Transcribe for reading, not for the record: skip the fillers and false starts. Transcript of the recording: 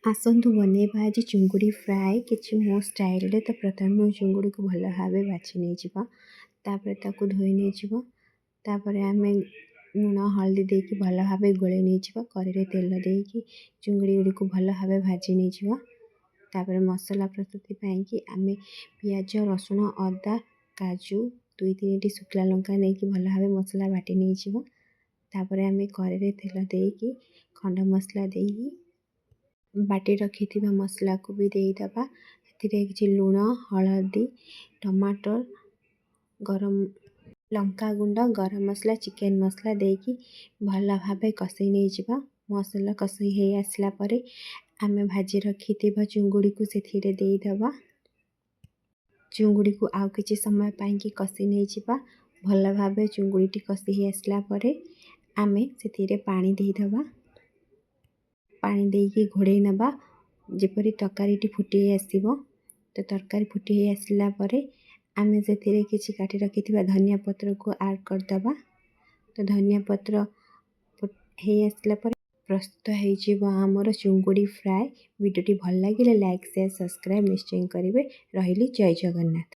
आसतु बनैबा आज चिंगुड़ी फ्राए किछि मो स्टाइल रे। तो प्रथम चिंगुड़ी को भल भाव बाछि नहीं जिबा, तापर ताकू धोई नहीं जिबा, तापर आमे लुण हल्दी देकी भल भाव गोले नहीं जिबा। कड़े तेल देकी चिंगुड़ी गुड़ी को भल भाव भाजी नहीं जिबा। तापर मसला प्रस्तुति पाई कि आमे पियाज रसुण अदा काजू 2-3 टी शुखला लंका नहीं कि भल भाव मसला बाटी नहीं जिबा। तापर आमे कड़े तेल देकी खंड मसला देकी बाटी रखी मसला को भी देदबा। कि लुण हलदी टमाटर गरम लंका गुंड गरम मसला चिकेन मसला देकी भल भाव कषई नहीं जिबा। मसला कषई हो आसला परे आमे भाजी रखी चिंगुड़ी को से देदबा। चिंगुड़ी को आउ किछि समय पाई कषई नहीं जिबा। भल भाव चिंगुड़ी कषई हो आसला परे आमे से पानी देदबा। पानी देकी घोड़े नबा जेपरी तरकारी फुटी आसीबो। तो तरकारी फुटी आसला परे आमे से किछि काटी रखी धनिया पत्र को ऐड कर दबा। तो धनिया पत्र हे आसला परे प्रस्तुत हो जिवो हमर चिंगुड़ी फ्राए। वीडियो भल लागिले लाइक शेयर सब्सक्राइब निश्चय करेंगे। रहिली जय जगन्नाथ।